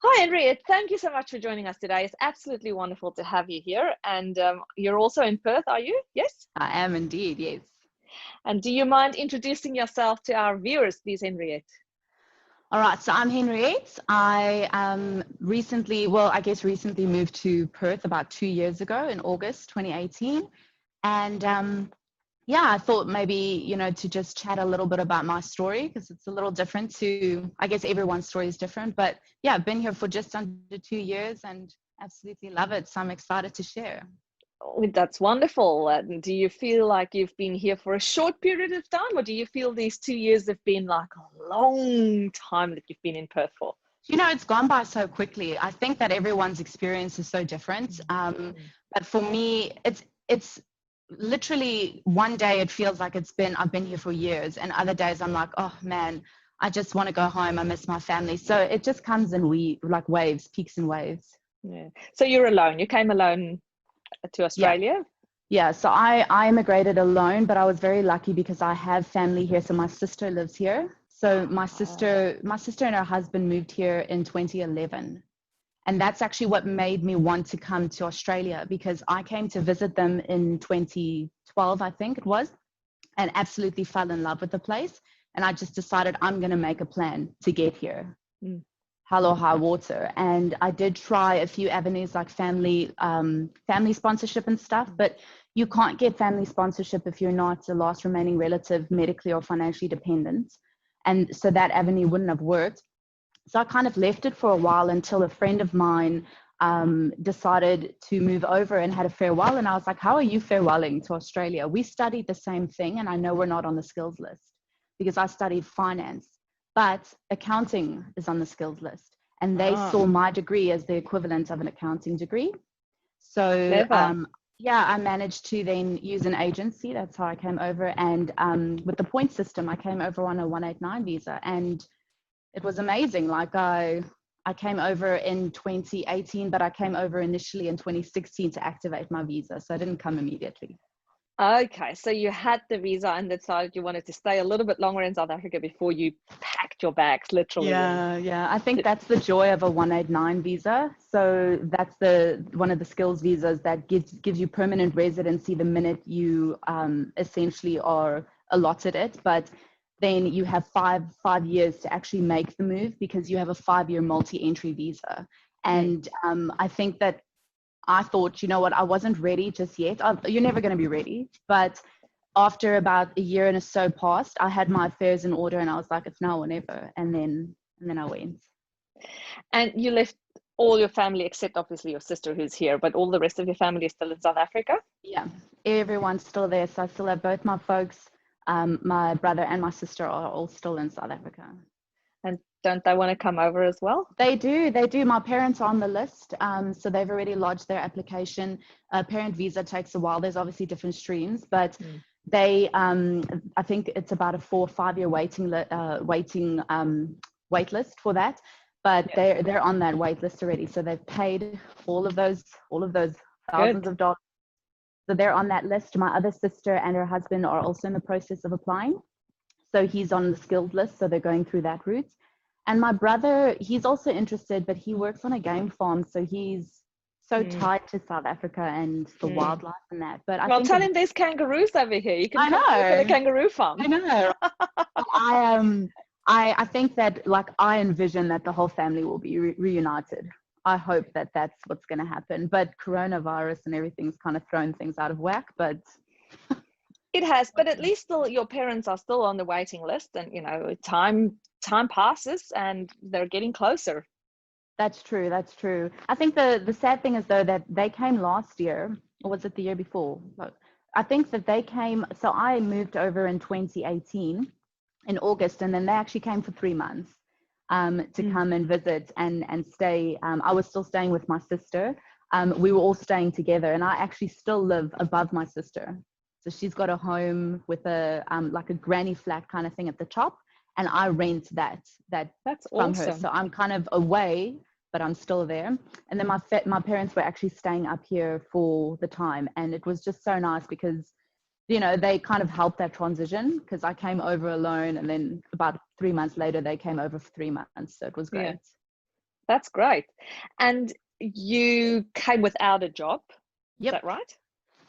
Hi, Henriette. Thank you so much for joining us today. It's absolutely wonderful to have you here. And you're also in Perth, are you? Yes? I am indeed, yes. And do you mind introducing yourself to our viewers, please, Henriette? All right, so I'm Henriette. I recently moved to Perth about 2 years ago in August 2018. And yeah, I thought maybe, to just chat a little bit about my story because it's a little different I guess everyone's story is different. But yeah, I've been here for just under 2 years and absolutely love it. So I'm excited to share. Oh, that's wonderful. And do you feel like you've been here for a short period of time, or do you feel these 2 years have been like a long time that you've been in Perth for? It's gone by so quickly. I think that everyone's experience is so different. But for me, it's literally one day it feels like I've been here for years, and other days I'm like, oh man, I just want to go home. I miss my family. So it just comes in like waves, peaks and waves. Yeah. So you're alone. You came alone to Australia? Yeah, so I immigrated alone, but I was very lucky because I have family here. So my sister lives here. So my sister and her husband moved here in 2011. And that's actually what made me want to come to Australia, because I came to visit them in 2012, I think it was, and absolutely fell in love with the place. And I just decided I'm going to make a plan to get here. Hell or high water. And I did try a few avenues like family sponsorship and stuff, but you can't get family sponsorship if you're not a last remaining relative, medically or financially dependent. And so that avenue wouldn't have worked. So I kind of left it for a while until a friend of mine decided to move over and had a farewell. And I was like, how are you farewelling to Australia? We studied the same thing, and I know we're not on the skills list because I studied finance, but accounting is on the skills list. And they saw my degree as the equivalent of an accounting degree. So yeah, I managed to then use an agency. That's how I came over. And with the point system, I came over on a 189 visa. And it was amazing. Like I came over in 2018, but I came over initially in 2016 to activate my visa. So I didn't come immediately. Okay, so you had the visa and decided you wanted to stay a little bit longer in South Africa before you packed your bags, literally. Yeah. I think that's the joy of a 189 visa. So that's one of the skills visas that gives you permanent residency the minute you essentially are allotted it. But then you have five years to actually make the move because you have a 5-year multi-entry visa. And I think that I thought, you know what, I wasn't ready just yet. You're never going to be ready. But after about a year and so passed, I had my affairs in order and I was like, it's now or never. And then I went. And you left all your family, except obviously your sister who's here, but all the rest of your family is still in South Africa? Yeah, everyone's still there. So I still have both my folks. My brother and my sister are all still in South Africa. And don't they want to come over as well? They do. My parents are on the list. So they've already lodged their application. Parent visa takes a while. There's obviously different streams, but they, I think it's about a 4 or 5 year wait list for that. But they're on that wait list already. So they've paid all of those thousands of dollars. So they're on that list. My other sister and her husband are also in the process of applying. So he's on the skilled list. So they're going through that route. And my brother, he's also interested, but he works on a game farm. So he's so tied to South Africa and the wildlife and that. But I think tell him there's kangaroos over here. You can come to the kangaroo farm. I know. I think that I envision that the whole family will be reunited. I hope that that's what's going to happen. But coronavirus and everything's kind of thrown things out of whack. But it has. But at least still, your parents are still on the waiting list, and time passes, and they're getting closer. That's true. I think the sad thing is though that they came last year, or was it the year before? I think that they came. So I moved over in 2018 in August, and then they actually came for 3 months. To come and visit and stay. I was still staying with my sister. We were all staying together, and I actually still live above my sister. So she's got a home with a like a granny flat kind of thing at the top, and I rent that's from her. So I'm kind of away, but I'm still there. And then my parents were actually staying up here for the time, and it was just so nice because they kind of helped that transition because I came over alone, and then about 3 months later, they came over for 3 months. So it was great. That's great. And you came without a job, is Yep. that right?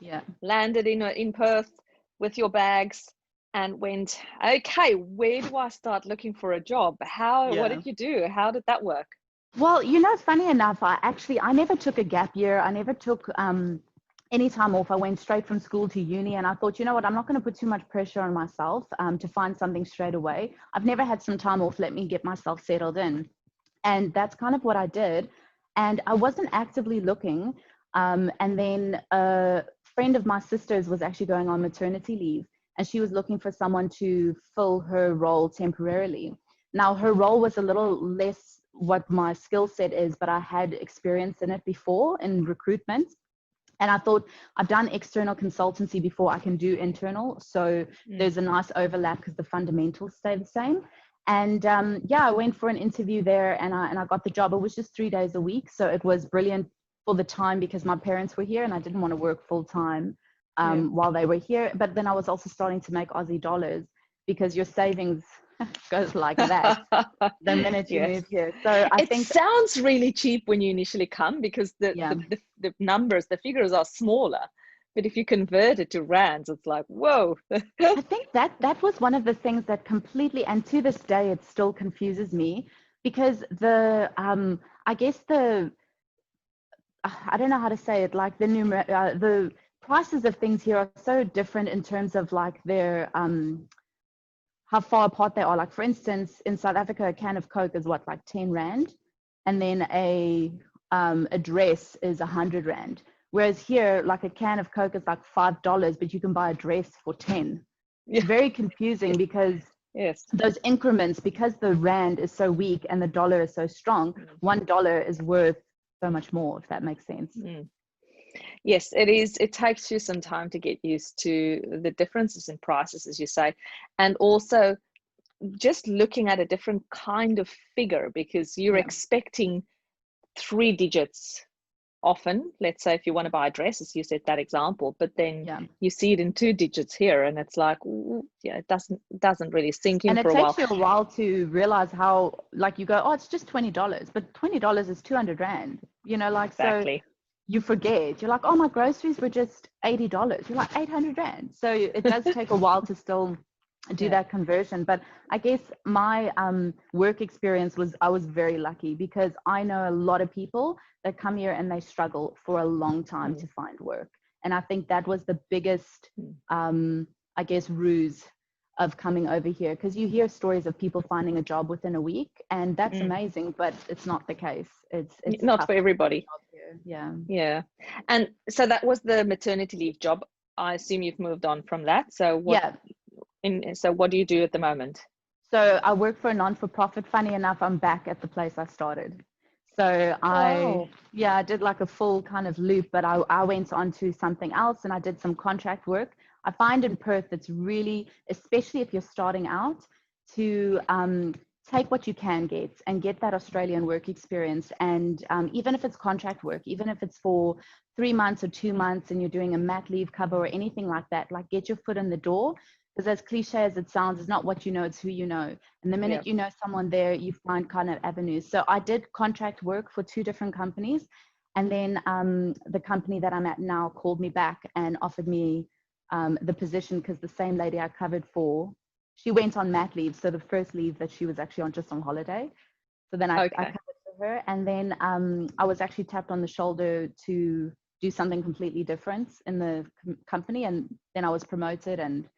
Yeah. Landed in Perth with your bags and went, okay, where do I start looking for a job? What Yeah. did you do? How did that work? Well, funny enough, I never took a gap year. I never took any time off. I went straight from school to uni, and I thought, you know what, I'm not going to put too much pressure on myself to find something straight away. I've never had some time off. Let me get myself settled in. And that's kind of what I did. And I wasn't actively looking. And then a friend of my sister's was actually going on maternity leave, and she was looking for someone to fill her role temporarily. Now, her role was a little less what my skill set is, but I had experience in it before in recruitment. And I thought, I've done external consultancy before, I can do internal. So there's a nice overlap because the fundamentals stay the same. And yeah, I went for an interview there, and I got the job. It was just 3 days a week. So it was brilliant for the time because my parents were here and I didn't want to work full time while they were here. But then I was also starting to make Aussie dollars because your savings goes like that the minute you Yes. move here. So I It think, sounds really cheap when you initially come because yeah. the numbers, the figures are smaller. But if you convert it to rands, it's like, whoa. I think that was one of the things that completely, and to this day, it still confuses me because I guess I don't know how to say it, like the prices of things here are so different in terms of like their how far apart they are. Like for instance, in South Africa, a can of Coke is what, like 10 Rand, and then a dress is 100 Rand. Whereas here, like a can of Coke is like $5, but you can buy a dress for 10. Yeah. It's very confusing because Yes. those increments, because the Rand is so weak and the dollar is so strong, $1 is worth so much more, if that makes sense. Yes, it is. It takes you some time to get used to the differences in prices, as you say, and also just looking at a different kind of figure because you're expecting 3 digits often. Let's say if you want to buy a dress, as you said that example, but then you see it in 2 digits here, and it's like, ooh, yeah, it doesn't really sink in And it for a while. takes you a while to realize how, like, you go, oh, it's just $20, but $20 is 200 Rand, like, Exactly. so you forget. You're like, oh, my groceries were just $80. You're like 800 Rand. So it does take a while to still do that conversion. But I guess my work experience was, I was very lucky because I know a lot of people that come here and they struggle for a long time to find work. And I think that was the biggest, I guess, ruse of coming over here, because you hear stories of people finding a job within a week, and that's amazing, but it's not the case. It's not for everybody. Yeah. And so that was the maternity leave job. I assume you've moved on from that. So what do you do at the moment? So I work for a non-for-profit. Funny enough, I'm back at the place I started. So I did like a full kind of loop, but I went on to something else and I did some contract work. I find in Perth, it's really, especially if you're starting out, to take what you can get and get that Australian work experience. And even if it's contract work, even if it's for 3 months or 2 months and you're doing a mat leave cover or anything like that, like get your foot in the door. Because as cliche as it sounds, it's not what you know, it's who you know. And the minute you know someone there, you find kind of avenues. So I did contract work for 2 different companies. And then the company that I'm at now called me back and offered me the position, because the same lady I covered for, she went on mat leave. So the first leave that she was actually on, just on holiday. So then I covered for her. And then I was actually tapped on the shoulder to do something completely different in the company. And then I was promoted and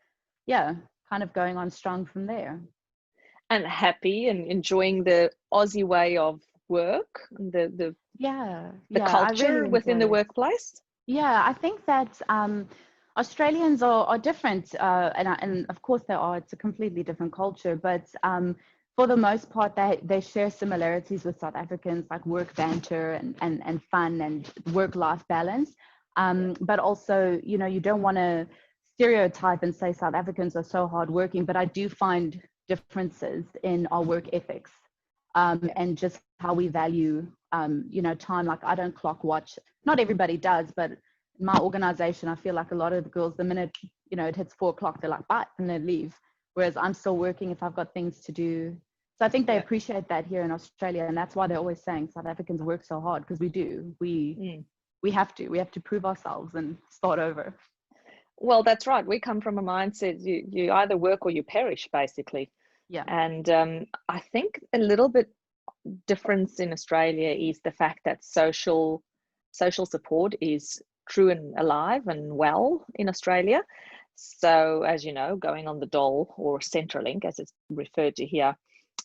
kind of going on strong from there. And happy and enjoying the Aussie way of work, the culture really within the workplace. I think that Australians are different, and of course they are. It's a completely different culture, but for the most part, they share similarities with South Africans, like work banter and fun and work-life balance. But also, you don't want to stereotype and say South Africans are so hardworking, but I do find differences in our work ethics and just how we value, time. Like I don't clock watch. Not everybody does, but in my organization, I feel like a lot of the girls, the minute, it hits 4 o'clock, they're like, bye, and they leave. Whereas I'm still working if I've got things to do. So I think they Yeah. appreciate that here in Australia, and that's why they're always saying South Africans work so hard, because we do. We have to. We have to prove ourselves and start over. Well, that's right. We come from a mindset you either work or you perish, basically. Yeah. And I think a little bit difference in Australia is the fact that social support is true and alive and well in Australia. So, as you know, going on the dole or Centrelink, as it's referred to here,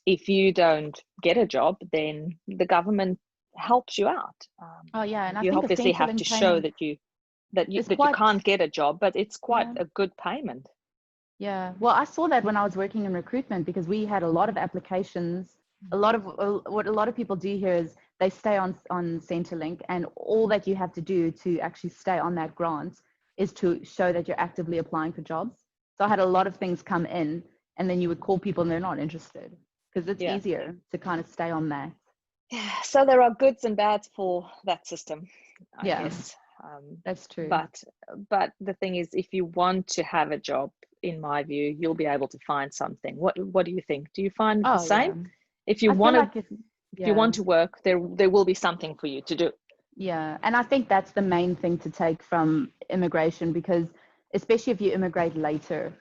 if you don't get a job, then the government helps you out. Oh yeah, and I You think the obviously have to Centrelink show payment that you is that you quite. can't get a job, but it's quite Yeah. a good payment. Yeah. Well, I saw that when I was working in recruitment, because we had a lot of applications. A lot of what a lot of people do here is they stay on Centrelink, and all that you have to do to actually stay on that grant is to show that you're actively applying for jobs. So I had a lot of things come in, and then you would call people and they're not interested, because it's Yeah. easier to kind of stay on that. Yeah. So there are goods and bads for that system, I Yeah, guess. that's true. But the thing is, if you want to have a job, in my view, you'll be able to find something. What do you think? Do you find the Oh same? yeah. If you I feel want to like if you yeah. want to work, there will be something for you to do. Yeah, and I think that's the main thing to take from immigration, because especially if you immigrate later,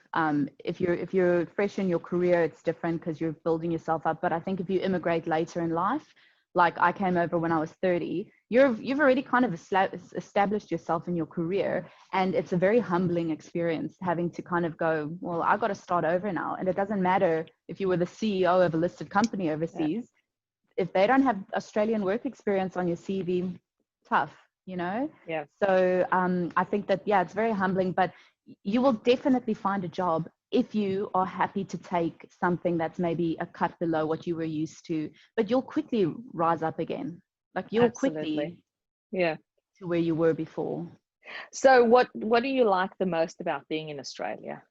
if you're fresh in your career, it's different because you're building yourself up. But I think if you immigrate later in life, like I came over when I was 30, you've already kind of established yourself in your career, and it's a very humbling experience having to kind of go, well, I got to start over now, and it doesn't matter if you were the CEO of a listed company Yeah. overseas. If they don't have Australian work experience on your CV, tough, you know? Yeah. So I think that, yeah, it's very humbling, but you will definitely find a job if you are happy to take something that's maybe a cut below what you were used to, but you'll quickly rise up again. Like you'll Absolutely. quickly Yeah. to where you were before. So what do you like the most about being in Australia?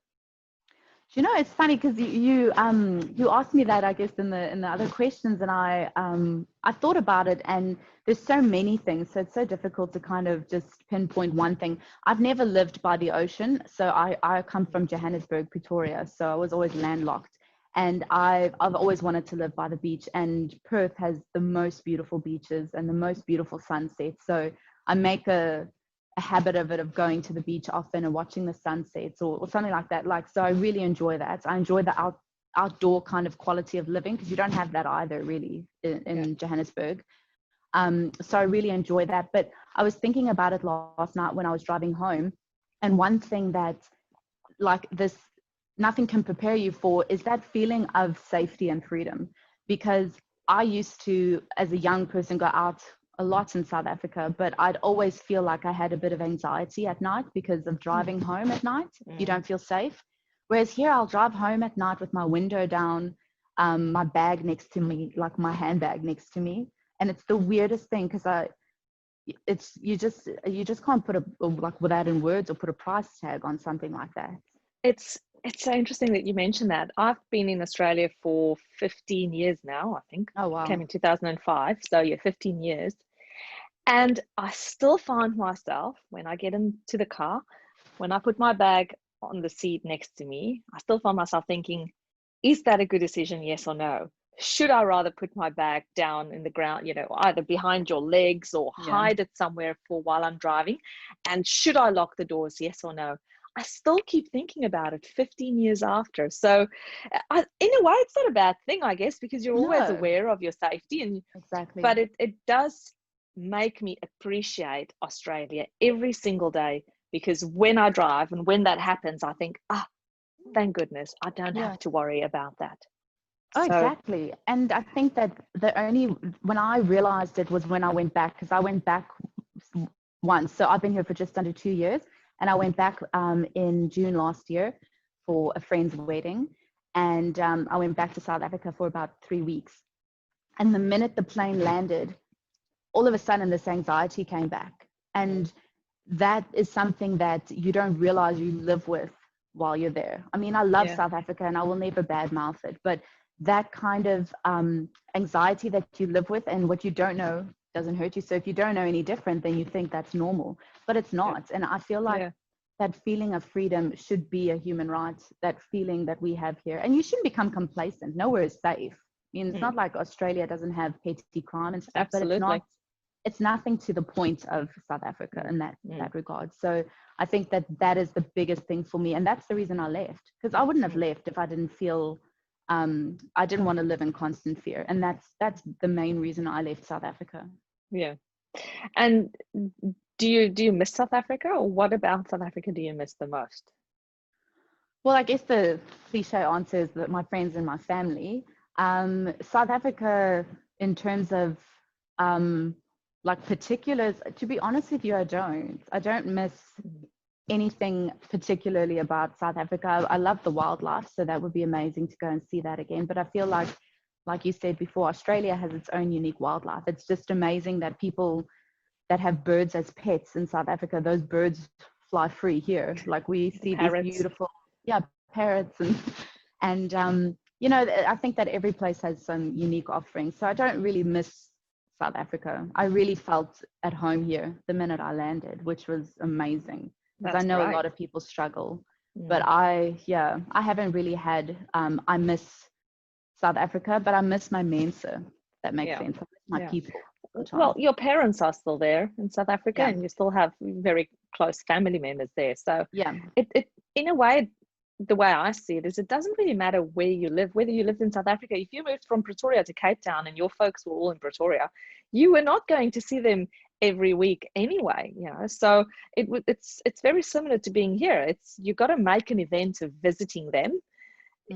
It's funny because you asked me that, I guess, in the other questions, and I thought about it, and there's so many things, so it's so difficult to kind of just pinpoint one thing. I've never lived by the ocean, so I come from Johannesburg, Pretoria, so I was always landlocked, and I've always wanted to live by the beach, and Perth has the most beautiful beaches and the most beautiful sunsets. So I make a habit of it, of going to the beach often and watching the sunsets, or something like that. Like, so I really enjoy that. I enjoy the outdoor kind of quality of living, because you don't have that either really in Johannesburg. So I really enjoy that. But I was thinking about it last night when I was driving home, and one thing that, like, this nothing can prepare you for is that feeling of safety and freedom. Because I used to, as a young person, go out a lot in South Africa, but I'd always feel like I had a bit of anxiety at night because of driving home at night. You don't feel safe. Whereas here, I'll drive home at night with my window down, my bag next to me, like my handbag next to me. And it's the weirdest thing, because you just can't put like, without in words, or put a price tag on something like that. It's so interesting that you mentioned that. I've been in Australia for 15 years now, I think. Oh wow. Came in 2005, so yeah, 15 years. And I still find myself, when I get into the car, when I put my bag on the seat next to me, I still find myself thinking, is that a good decision, yes or no? Should I rather put my bag down in the ground, either behind your legs or Yeah. hide it somewhere for while I'm driving? And should I lock the doors, yes or no? I still keep thinking about it 15 years after. So in a way, it's not a bad thing, I guess, because you're always No. aware of your safety. Exactly. But it does make me appreciate Australia every single day, because when I drive and when that happens, I think, thank goodness I don't Yeah. have to worry about that. Oh, So exactly. And I think that when I realized it was when I went back, because I went back once. So I've been here for just under 2 years, and I went back in June last year for a friend's wedding. And I went back to South Africa for about 3 weeks. And the minute the plane landed, all of a sudden this anxiety came back. And that is something that you don't realize you live with while you're there. I mean, I love South Africa and I will never badmouth it, but that kind of anxiety that you live with, and what you don't know doesn't hurt you. So if you don't know any different, then you think that's normal, but it's not. And I feel like that feeling of freedom should be a human right, that feeling that we have here. And you shouldn't become complacent. Nowhere is safe. mean, it's not like Australia doesn't have petty crime and stuff, but Absolutely. it's nothing to the point of South Africa in that regard. So I think that is the biggest thing for me. And that's the reason I left, because I wouldn't have left if I didn't feel, I didn't want to live in constant fear. And that's the main reason I left South Africa. Yeah. And do you miss South Africa, or what about South Africa do you miss the most? Well, I guess the cliche answer is that my friends and my family. South Africa, in terms of like particulars, to be honest with you, I don't miss anything particularly about South Africa. I love the wildlife, so that would be amazing to go and see that again. But I feel like you said before, Australia has its own unique wildlife. It's just amazing that people that have birds as pets in South Africa, those birds fly free here. Like we see these beautiful, parrots and you know, I think that every place has some unique offerings. So I don't really miss South Africa. I really felt at home here the minute I landed, which was amazing, because I know a lot of people struggle. But I haven't really had, I miss South Africa, but I miss my mense. That makes sense. I miss my people. Well, your parents are still there in South Africa, and you still have very close family members there. So it in a way, the way I see it is, it doesn't really matter where you live, whether you lived in South Africa. If you moved from Pretoria to Cape Town and your folks were all in Pretoria, you were not going to see them every week anyway, you know. So it's very similar to being here. It's, you got to make an event of visiting them.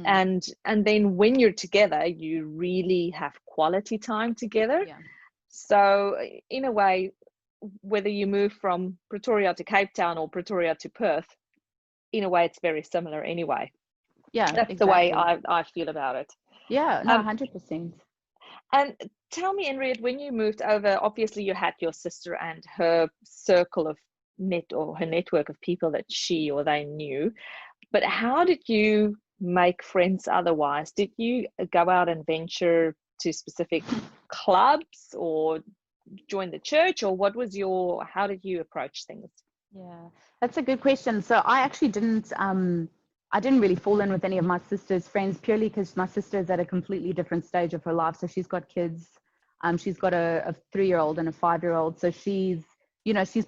And then when you're together, you really have quality time together. So in a way, whether you move from Pretoria to Cape Town or Pretoria to Perth, in a way it's very similar anyway. That's the way I feel about it. 100%. And tell me, Henriette, when you moved over, obviously you had your sister and her circle of her network of people that she or they knew, but how did you make friends otherwise? Did you go out and venture to specific clubs or join the church, or how did you approach things? That's a good question. So I actually didn't really fall in with any of my sister's friends, purely because my sister is at a completely different stage of her life. So she's got kids. She's got a 3-year-old and a 5-year-old. So she's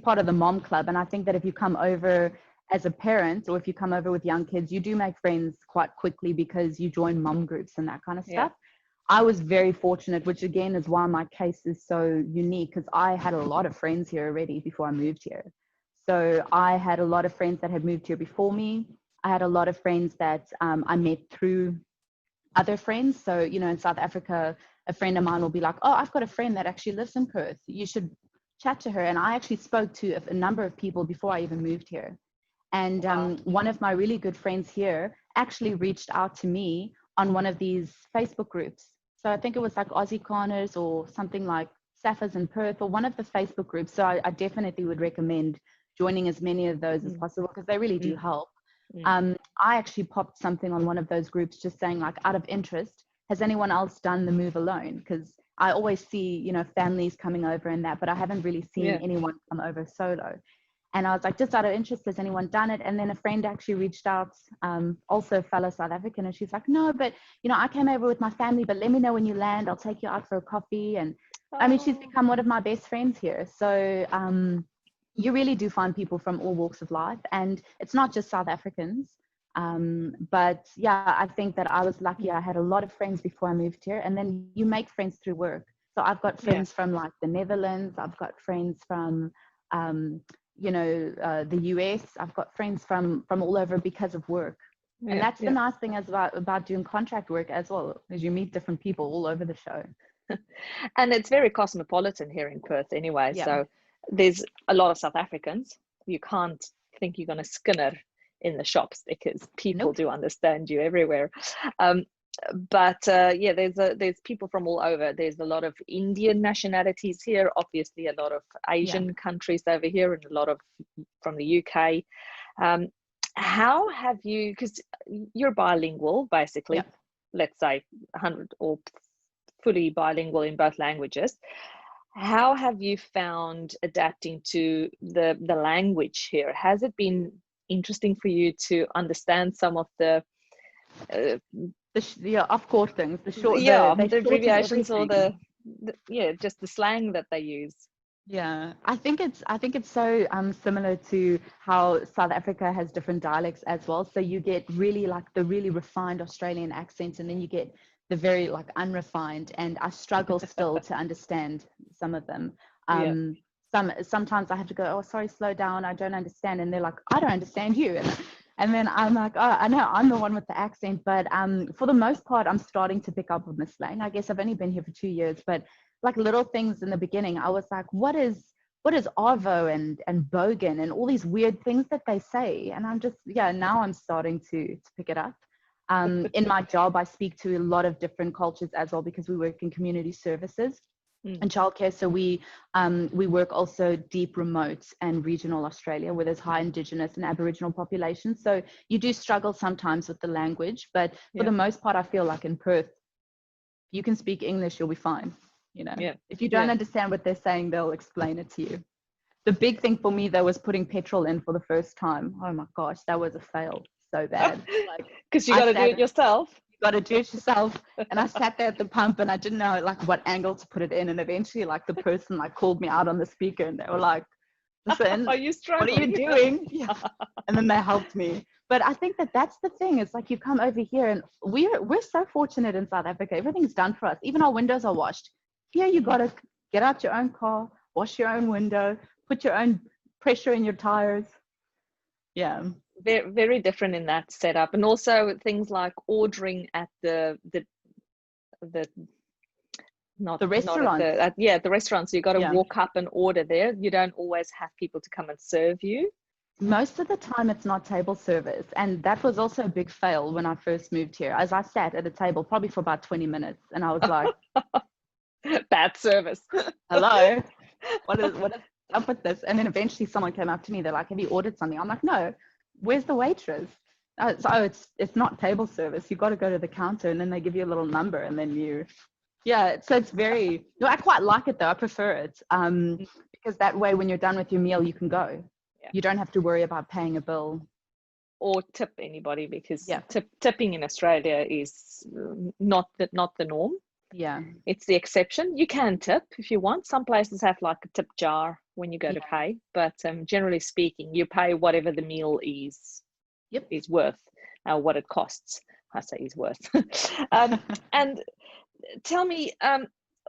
part of the mom club. And I think that if you come over as a parent, or if you come over with young kids, you do make friends quite quickly because you join mom groups and that kind of stuff. I was very fortunate, which again is why my case is so unique, because I had a lot of friends here already before I moved here. So I had a lot of friends that had moved here before me. I had a lot of friends that I met through other friends. So, you know, in South Africa, a friend of mine will be like, oh, I've got a friend that actually lives in Perth. You should chat to her. And I actually spoke to a number of people before I even moved here. And one of my really good friends here actually reached out to me on one of these Facebook groups. So I think it was like Aussie Corners or something like Sapphirs in Perth, or one of the Facebook groups. So I definitely would recommend joining as many of those as possible, because they really do help. I actually popped something on one of those groups just saying, like, out of interest, has anyone else done the move alone? Because I always see, you know, families coming over and that, but I haven't really seen anyone come over solo. And I was like, just out of interest, has anyone done it? And then a friend actually reached out, also a fellow South African, and she's like, no, but, you know, I came over with my family, but let me know when you land. I'll take you out for a coffee. And I mean, she's become one of my best friends here. So you really do find people from all walks of life. And it's not just South Africans. But yeah, I think that I was lucky. I had a lot of friends before I moved here. And then you make friends through work. So I've got friends from like the Netherlands. I've got friends from the US. I've got friends from all over because of work. And that's the nice thing about doing contract work as well, is you meet different people all over the show. And it's very cosmopolitan here in Perth anyway. So there's a lot of South Africans. You can't think you're going to Skinner in the shops, because people do understand you everywhere. There's people from all over. There's a lot of Indian nationalities here, obviously a lot of Asian countries over here, and a lot of from the UK. How have you, because you're bilingual basically, let's say 100 or fully bilingual in both languages, how have you found adapting to the language here? Has it been interesting for you to understand some of the yeah, off-course the short, Yeah, they the shorten abbreviations or everything. yeah, just the slang that they use. Yeah, I think it's so similar to how South Africa has different dialects as well. So you get really like the really refined Australian accent, and then you get the very like unrefined. And I struggle still to understand some of them. Yeah. Sometimes I have to go, oh, sorry, slow down, I don't understand, and they're like, I don't understand you, and then I'm like, oh, I know I'm the one with the accent, but for the most part, I'm starting to pick up on the slang. I guess I've only been here for 2 years, but like little things in the beginning, I was like, what is arvo and bogan and all these weird things that they say, and I'm just, yeah, now I'm starting to pick it up. In my job, I speak to a lot of different cultures as well because we work in community services and childcare. So we work also deep remote and regional Australia where there's high Indigenous and Aboriginal populations. So you do struggle sometimes with the language, but for the most part, I feel like in Perth, you can speak English, you'll be fine. Yeah. If you don't understand what they're saying, they'll explain it to you. The big thing for me though was putting petrol in for the first time. Oh my gosh, that was a fail so bad. Like, because you got to do it yourself. You got to do it yourself. And I sat there at the pump and I didn't know like what angle to put it in. And eventually like the person like called me out on the speaker and they were like, listen, are you what are you struggling? doing? Yeah. And then they helped me. But I think that that's the thing. It's like you come over here and we're so fortunate in South Africa. Everything's done for us. Even our windows are washed. Here you got to get out your own car, wash your own window, put your own pressure in your tires. Yeah. Very, very different in that setup. And also things like ordering at the not The restaurant. the restaurants. You got to walk up and order there. You don't always have people to come and serve you. Most of the time it's not table service, and that was also a big fail when I first moved here, as I sat at a table probably for about 20 minutes and I was like, bad service. Hello, what is up with this? And then eventually someone came up to me, they're like, have you ordered something? I'm like, no, where's the waitress? It's not table service, you got to go to the counter and then they give you a little number and then so it's very, no, I quite like it though, I prefer it because that way when you're done with your meal you can go. You don't have to worry about paying a bill or tip anybody because tipping in Australia is not the norm. Yeah, it's the exception. You can tip if you want. Some places have like a tip jar when you go to pay, but generally speaking, you pay whatever the meal is worth, what it costs. I say is worth. And tell me,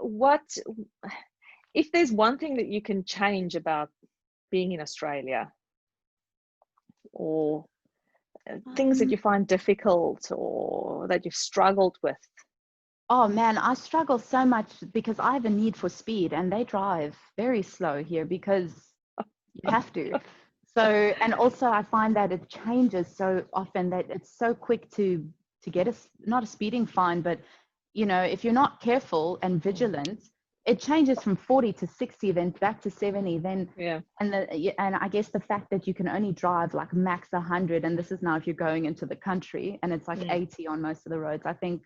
what if there's one thing that you can change about being in Australia, or things that you find difficult or that you've struggled with? Oh man, I struggle so much because I have a need for speed and they drive very slow here because you have to. So, and also I find that it changes so often that it's so quick to get not a speeding fine, but if you're not careful and vigilant, it changes from 40 to 60, then back to 70, then and I guess the fact that you can only drive like max 100, and this is now if you're going into the country, and it's like 80 on most of the roads. I think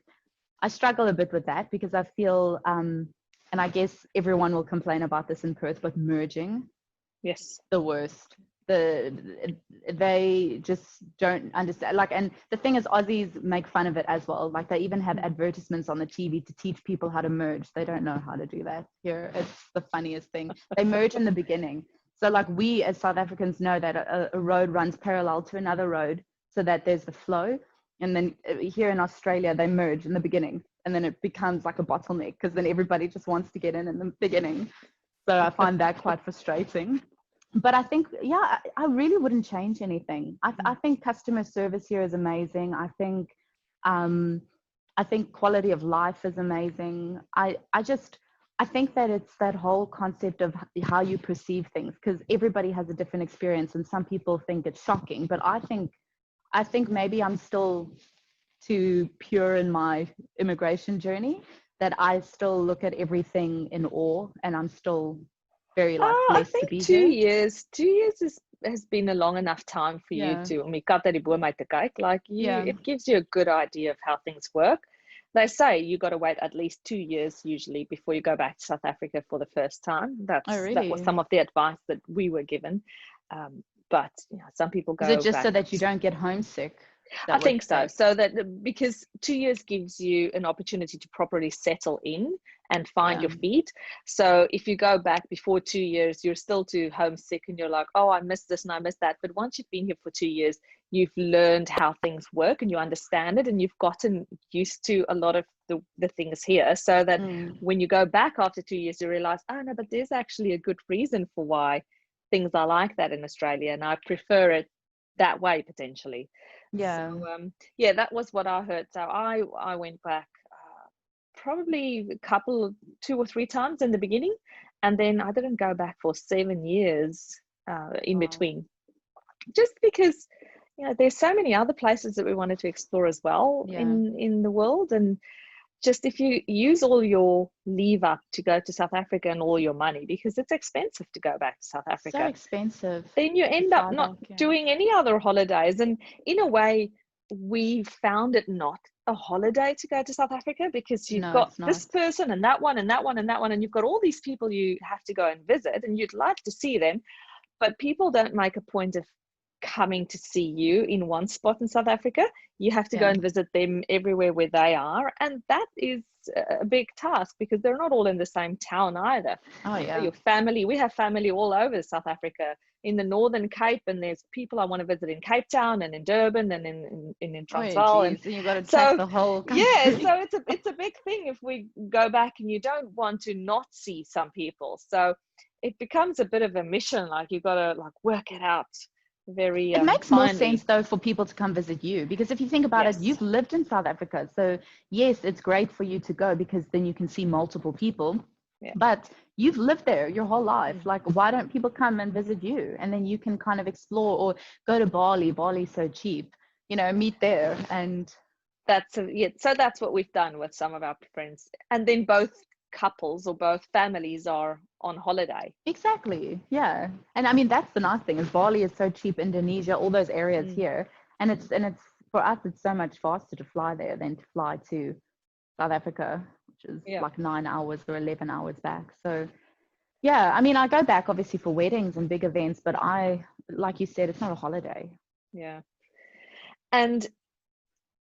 I struggle a bit with that because I feel, and I guess everyone will complain about this in Perth, but merging, the worst. They just don't understand. Like, and the thing is, Aussies make fun of it as well. Like, they even have advertisements on the TV to teach people how to merge. They don't know how to do that here. It's the funniest thing. They merge in the beginning. So, like, we as South Africans know that a road runs parallel to another road so that there's the flow. And then here in Australia, they merge in the beginning, and then it becomes like a bottleneck because then everybody just wants to get in the beginning. So I find that quite frustrating. But I think, I really wouldn't change anything. I think customer service here is amazing. I think quality of life is amazing. I think that it's that whole concept of how you perceive things, because everybody has a different experience, and some people think it's shocking. But I think maybe I'm still too pure in my immigration journey that I still look at everything in awe, and I'm still very blessed to be here. 2 years has been a long enough time for you to, it gives you a good idea of how things work. They say you got to wait at least 2 years usually before you go back to South Africa for the first time. That was some of the advice that we were given. But some people go. Is it just so that you don't get homesick? that I think works so. best? So that because 2 years gives you an opportunity to properly settle in and find Yeah. your feet. So if you go back before 2 years, you're still too homesick and you're like, oh, I missed this and I missed that. But once you've been here for 2 years, you've learned how things work and you understand it, and you've gotten used to a lot of the things here, so that when you go back after 2 years, you realize, oh no, but there's actually a good reason for why things are like that in Australia, and I prefer it that way potentially. Yeah. So yeah, that was what I heard. So I went back probably a couple, 2 or 3 times in the beginning, and then I didn't go back for 7 years in Wow. between, just because there's so many other places that we wanted to explore as well Yeah. in the world. And just if you use all your leave up to go to South Africa and all your money, because it's expensive to go back to South So Africa, expensive then you to end up fly not back. Yeah. doing any other holidays. And in a way, we found it not a holiday to go to South Africa, because you've No, got it's not. this person and that one and that one and that one, and you've got all these people you have to go and visit, and you'd like to see them, but people don't make a point of coming to see you in one spot in South Africa. You have to go Yeah. and visit them everywhere where they are, and that is a big task, because they're not all in the same town either. Oh yeah. Your family, we have family all over South Africa, in the Northern Cape, and there's people I want to visit in Cape Town and in Durban and in Oh Transvaal. And geez, and you got to track so the whole yeah, country. so it's a big thing if we go back and you don't want to not see some people. So it becomes a bit of a mission, like you've got to like work it out very It makes more sense finely. though for people to come visit you, because if you think about it, Yes. you've lived in South Africa. So yes, it's great for you to go because then you can see multiple people. Yeah. But you've lived there your whole life. Mm. Like, why don't people come and visit you? And then you can kind of explore, or go to Bali. Bali's so cheap, meet there. And Yeah, so that's what we've done with some of our friends, and then both couples or both families are on holiday. exactly, yeah. And I mean, that's the nice thing is Bali is so cheap, Indonesia, all those areas Mm. here. And it's for us, it's so much faster to fly there than to fly to South Africa, which is Yeah. like 9 hours or 11 hours back. So yeah, I mean, I go back obviously for weddings and big events, but like you said, it's not a holiday. Yeah. And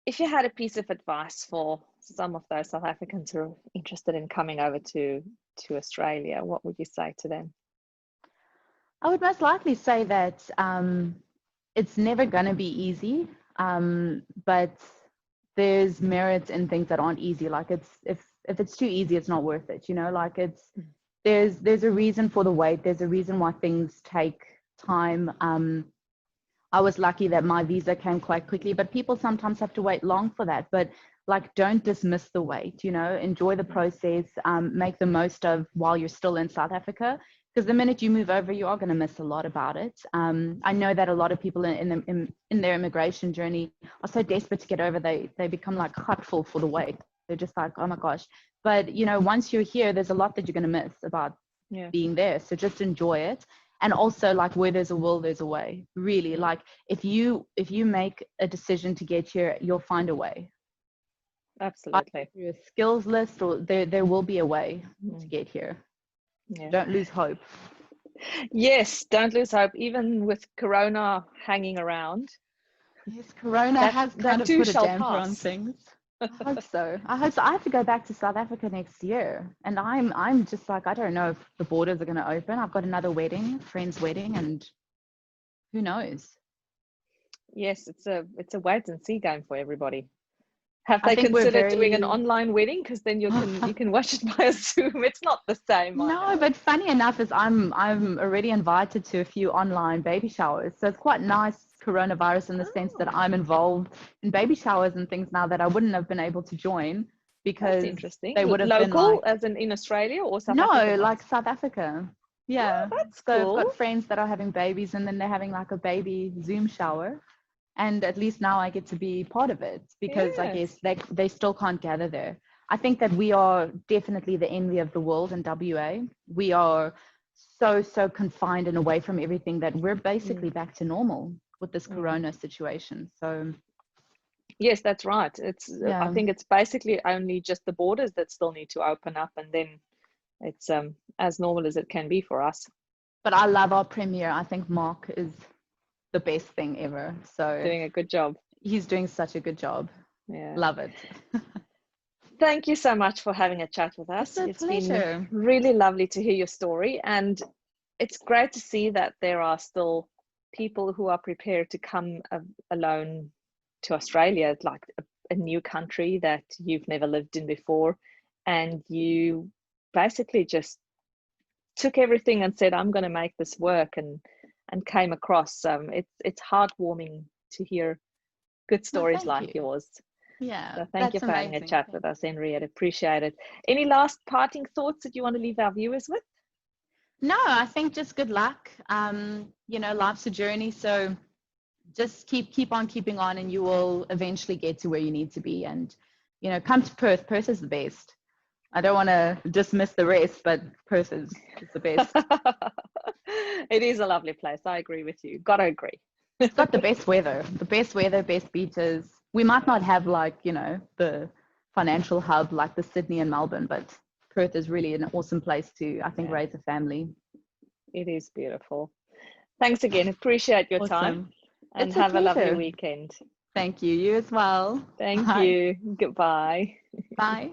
if you had a piece of advice for some of those South Africans who are interested in coming over to Australia, what would you say to them? I would most likely say that it's never going to be easy, but there's merits in things that aren't easy. Like if it's too easy, it's not worth it. Like there's a reason for the wait. There's a reason why things take time. I was lucky that my visa came quite quickly, but people sometimes have to wait long for that. But like, don't dismiss the wait, enjoy the process, make the most of while you're still in South Africa, because the minute you move over, you are going to miss a lot about it. I know that a lot of people in their immigration journey are so desperate to get over, they become like hurtful for the wait. They're just like, oh my gosh. But, once you're here, there's a lot that you're going to miss about being there. So just enjoy it. And also, like, where there's a will, there's a way. Really, like if you make a decision to get here, you'll find a way. Absolutely. Through a skills list, or there will be a way to get here. Yeah. Don't lose hope. Yes, don't lose hope, even with Corona hanging around. Yes, Corona has kind That of too put a shall damper on pass. things. I hope so. I have to go back to South Africa next year, and I'm just like, I don't know if the borders are going to open. I've got another wedding, friend's wedding, and who knows? Yes, it's a wait and see game for everybody. Have I they think we're considered doing an very online wedding? Because then you can watch it by Zoom. It's not the same. I No, know. but funny enough is I'm already invited to a few online baby showers. So it's quite nice coronavirus in the sense that Oh, I'm involved in baby showers and things now that I wouldn't have been able to join that's because interesting. they would have been Local, like, as in Australia or South no, African like ones? South Africa. Oh, Yeah. that's So I've cool. got friends that are having babies and then they're having like a baby Zoom shower. And at least now I get to be part of it because I guess Yes. they still can't gather there. I think that we are definitely the envy of the world in WA. We are so confined and away from everything that we're basically back to normal with this corona situation. So Yes, that's right. I yeah, think it's basically only just the borders that still need to open up, and then it's as normal as it can be for us. but I love our premier. I think Mark is the best thing ever. So Doing a good job. He's doing such a good job. Yeah. Love it. Thank you so much for having a chat with us. It's a It's been pleasure. really lovely to hear your story, and it's great to see that there are still people who are prepared to come alone to Australia, like a new country that you've never lived in before, and you basically just took everything and said, I'm going to make this work, and came across. It's heartwarming to hear good No, stories thank like you. yours. Yeah, So thank you that's for having a amazing. chat with us, Henriette. Appreciate it. Any last parting thoughts that you want to leave our viewers with? No, I think just good luck. Life's a journey, so just keep on keeping on, and you will eventually get to where you need to be. And come to Perth. Perth is the best. I don't want to dismiss the rest, but Perth is the best. It is a lovely place. I agree with you. Gotta agree. It's got the best weather, best beaches. We might not have the financial hub like the Sydney and Melbourne, but Perth is really an awesome place to, I think, Yeah, raise a family. it is beautiful. Thanks again. Appreciate your time, Awesome. and It's a have a lovely pleasure. weekend. Thank you. You as well. Thank Bye. you. Goodbye. Bye.